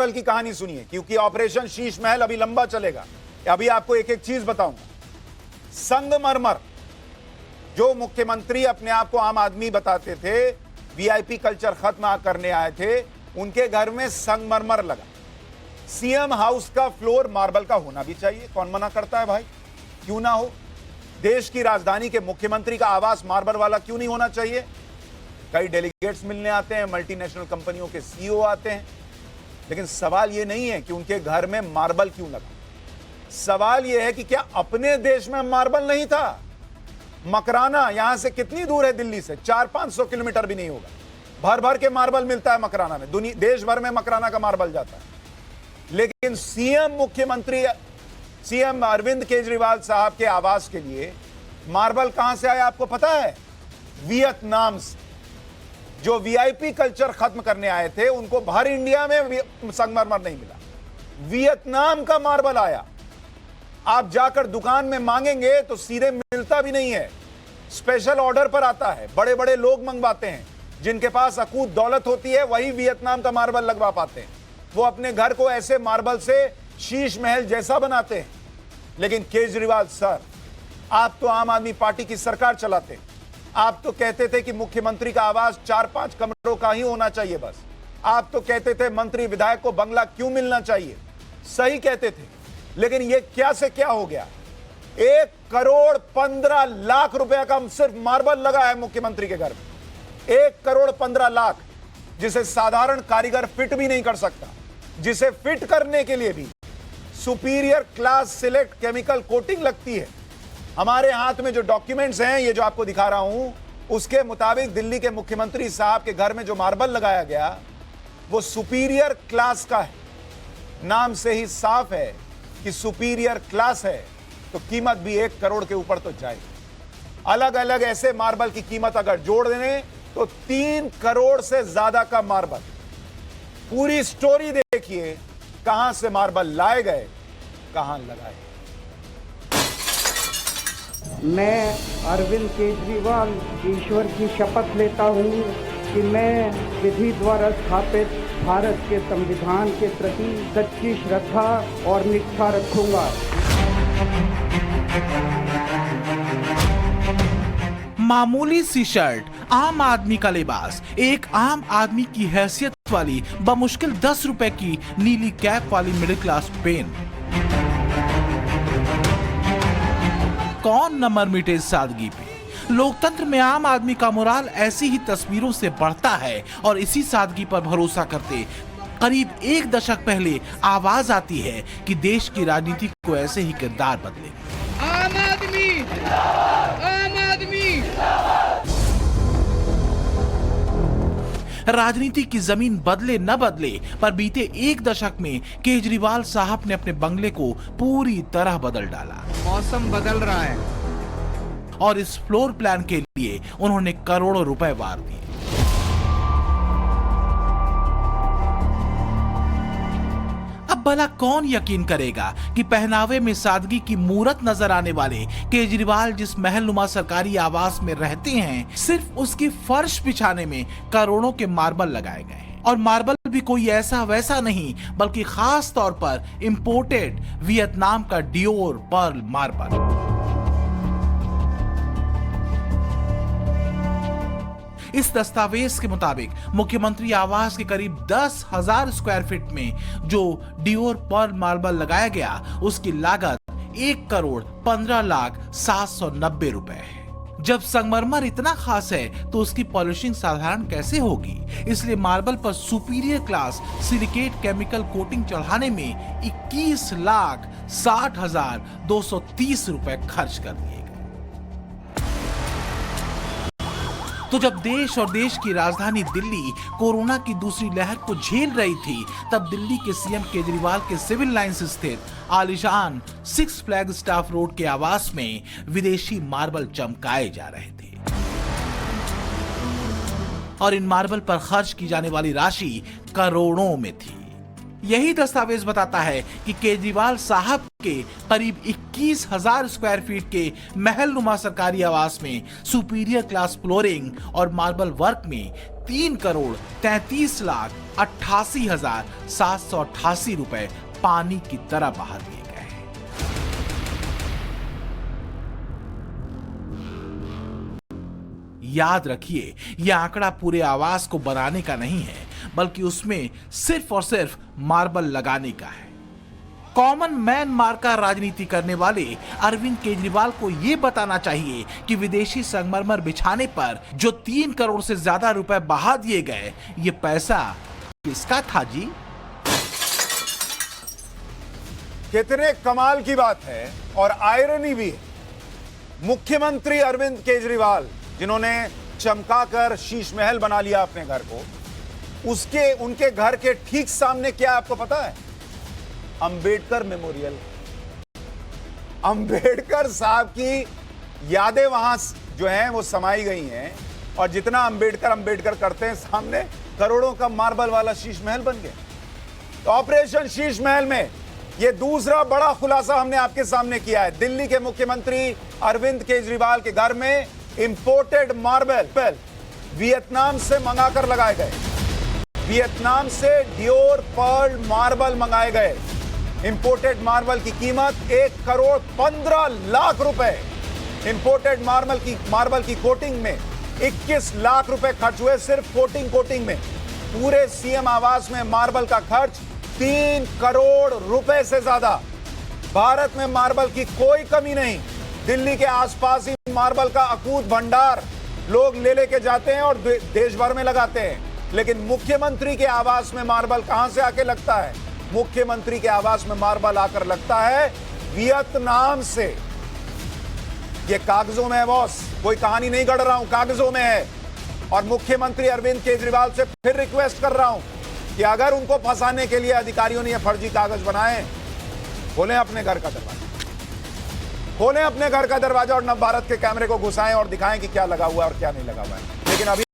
Marble की कहानी सुनिए, क्योंकि ऑपरेशन शीश महल अभी लंबा चलेगा। अभी आपको एक एक चीज बताऊंगा। संगमरमर, जो मुख्यमंत्री अपने आप को आम आदमी बताते थे, वीआईपी कल्चर खत्म करने आए थे, उनके घर में संगमरमर लगा। सीएम हाउस का फ्लोर मार्बल का होना भी चाहिए, कौन मना करता है भाई, क्यों ना हो। देश की राजधानी के मुख्यमंत्री का आवास मार्बल वाला क्यों नहीं होना चाहिए। कई डेलीगेट्स मिलने आते हैं, मल्टीनेशनल कंपनियों के सीईओ आते हैं, लेकिन सवाल यह नहीं है कि उनके घर में मार्बल क्यों लगा। सवाल यह है कि क्या अपने देश में मार्बल नहीं था। मकराना यहां से कितनी दूर है, दिल्ली से 400-500 किलोमीटर भी नहीं होगा। भर भर के मार्बल मिलता है मकराना में, दुनिया देश भर में मकराना का मार्बल जाता है। लेकिन सीएम अरविंद केजरीवाल साहब के आवास के लिए मार्बल कहां से आया आपको पता है? वियतनाम से। जो वीआईपी कल्चर खत्म करने आए थे, उनको बाहर इंडिया में संगमरमर नहीं मिला, वियतनाम का मार्बल आया। आप जाकर दुकान में मांगेंगे तो सीधे मिलता भी नहीं है, स्पेशल ऑर्डर पर आता है। बड़े बड़े लोग मंगवाते हैं, जिनके पास अकूत दौलत होती है, वही वियतनाम का मार्बल लगवा पाते हैं। वो अपने घर को ऐसे मार्बल से शीश महल जैसा बनाते हैं। लेकिन केजरीवाल सर, आप तो आम आदमी पार्टी की सरकार चलाते, आप तो कहते थे कि मुख्यमंत्री का आवास 4-5 कमरों का ही होना चाहिए बस। आप तो कहते थे मंत्री विधायक को बंगला क्यों मिलना चाहिए, सही कहते थे। लेकिन ये क्या से क्या हो गया, 1,15,00,000 रुपए का सिर्फ मार्बल लगा है मुख्यमंत्री के घर में। 1,15,00,000, जिसे साधारण कारीगर फिट भी नहीं कर सकता, जिसे फिट करने के लिए भी superior class select chemical coating लगती है। हमारे हाथ में जो डॉक्यूमेंट्स हैं, ये जो आपको दिखा रहा हूं, उसके मुताबिक दिल्ली के मुख्यमंत्री साहब के घर में जो मार्बल लगाया गया, वो सुपीरियर क्लास का है। नाम से ही साफ है कि सुपीरियर क्लास है, तो कीमत भी 1 करोड़ के ऊपर तो जाएगी। अलग अलग ऐसे मार्बल की कीमत अगर जोड़ दें तो 3 करोड़ से ज्यादा का मार्बल। पूरी स्टोरी देखिए, कहां से मार्बल लाए गए, कहां लगाए। मैं अरविंद केजरीवाल ईश्वर की शपथ लेता हूं कि मैं विधि द्वारा स्थापित भारत के संविधान के प्रति सच्ची श्रद्धा और निष्ठा रखूंगा। मामूली सी शर्ट, आम आदमी का लिबास, एक आम आदमी की हैसियत वाली बमुश्किल 10 रुपए की नीली कैप वाली मिडिल क्लास पेन। कौन न मर मिटे इस सादगी पे। लोकतंत्र में आम आदमी का मोराल ऐसी ही तस्वीरों से बढ़ता है और इसी सादगी पर भरोसा करते करीब 1 दशक पहले आवाज आती है कि देश की राजनीति को ऐसे ही किरदार बदले। आम आदमी, आम आदमी। राजनीति की जमीन बदले न बदले, पर बीते 1 दशक में केजरीवाल साहब ने अपने बंगले को पूरी तरह बदल डाला। मौसम बदल रहा है और इस फ्लोर प्लान के लिए उन्होंने करोड़ों रुपए वार दिए। अब भला कौन यकीन करेगा कि पहनावे में सादगी की मूरत नजर आने वाले केजरीवाल जिस महलनुमा सरकारी आवास में रहते हैं, सिर्फ उसकी फर्श बिछाने में करोड़ों के मार्बल लगाए गए हैं। और मार्बल भी कोई ऐसा वैसा नहीं, बल्कि खास तौर पर इंपोर्टेड वियतनाम का डियोर पर्ल मार्बल। इस दस्तावेज के मुताबिक मुख्यमंत्री आवास के करीब 10,000 स्क्वायर फीट में जो डियोर पर्ल मार्बल लगाया गया, उसकी लागत 1,15,790 रुपए है। जब संगमरमर इतना खास है तो उसकी पॉलिशिंग साधारण कैसे होगी। इसलिए मार्बल पर superior class silicate chemical coating चढ़ाने में 21,60,230 रुपए खर्च कर दिए गए। तो जब देश और देश की राजधानी दिल्ली कोरोना की दूसरी लहर को झेल रही थी, तब दिल्ली के सीएम केजरीवाल के सिविल लाइंस स्थित आलीशान 6 फ्लैग स्टाफ रोड के आवास में विदेशी मार्बल चमकाए जा रहे थे। और इन मार्बल पर खर्च की जाने वाली राशि करोड़ों में थी। यही दस्तावेज बताता है कि केजरीवाल साहब के करीब 21,000 स्क्वायर फीट के महलनुमा सरकारी आवास में सुपीरियर क्लास फ्लोरिंग और मार्बल वर्क में 3,33,88,788 रुपए पानी की तरह बहा दिए गए हैं। याद रखिए, यह आंकड़ा पूरे आवास को बनाने का नहीं है, बल्कि उसमें सिर्फ और सिर्फ मार्बल लगाने का है। कॉमन मैन मार्का राजनीति करने वाले अरविंद केजरीवाल को यह बताना चाहिए कि विदेशी संगमरमर बिछाने पर जो 3 करोड़ से ज्यादा रुपए बहा दिए गए, ये पैसा किसका था जी? कितने कमाल की बात है और आयरनी भी है। मुख्यमंत्री अरविंद केजरीवाल, जिन्होंने चमकाकर शीश महल बना लिया अपने घर को, उनके घर के ठीक सामने क्या आपको पता है? अंबेडकर मेमोरियल। अंबेडकर साहब की यादें वहां जो हैं वो समाई गई हैं, और जितना अंबेडकर करते हैं, सामने करोड़ों का मार्बल वाला शीश महल बन गया। तो ऑपरेशन शीश महल में ये दूसरा बड़ा खुलासा हमने आपके सामने किया है। दिल्ली के मुख्यमंत्री अरविंद केजरीवाल के घर में इंपोर्टेड मार्बल वियतनाम से मंगाकर लगाए गए। वियतनाम से डियोर पर्ल मार्बल मंगाए गए। इंपोर्टेड मार्बल की कीमत 1,15,00,000 रुपए। इंपोर्टेड मार्बल की कोटिंग में 21 लाख रुपए खर्च हुए, सिर्फ कोटिंग में। पूरे सीएम आवास में मार्बल का खर्च 3 करोड़ रुपए से ज्यादा। भारत में मार्बल की कोई कमी नहीं। दिल्ली के आसपास ही मार्बल का अकूत भंडार लोग लेके जाते हैं और देश भर में लगाते हैं। लेकिन मुख्यमंत्री के आवास में मार्बल कहां से आके लगता है? मुख्यमंत्री के आवास में मार्बल आकर लगता है वियतनाम से। ये कागजों में है बॉस, कोई कहानी नहीं गढ़ रहा हूं, कागजों में है। और मुख्यमंत्री अरविंद केजरीवाल से फिर रिक्वेस्ट कर रहा हूं कि अगर उनको फंसाने के लिए अधिकारियों ने ये फर्जी कागज बनाए, खोलें अपने घर का दरवाजा, खोलें अपने घर का दरवाजा और नव भारत के कैमरे को घुसाएं और दिखाएं कि क्या लगा हुआ है और क्या नहीं लगा हुआ है। लेकिन अभी